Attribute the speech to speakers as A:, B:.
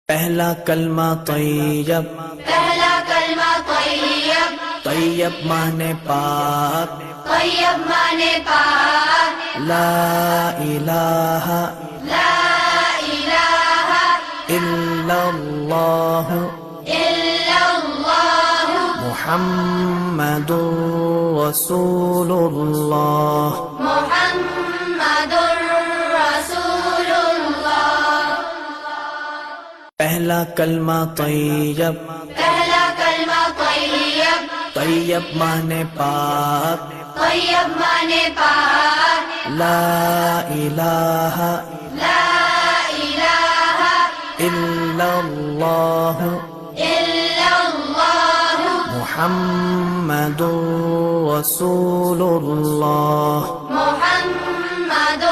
A: پہلا کلمہ طیب،
B: پہلا کلمہ طیب،
A: طیب مانے پاک،
B: طیب مانے پاک،
A: لا الہ
B: لا الہ
A: الا اللہ
B: الا اللہ
A: محمد رسول اللہ۔
B: محمد رسول اللہ۔
A: پہلا کلمہ طیب،
B: پہلا کلمہ طیب،
A: طیب مانے پاک،
B: طیب مانے پاک،
A: لا الہ
B: لا الہ
A: الا اللہ
B: الا اللہ
A: محمد رسول اللہ۔
B: محمد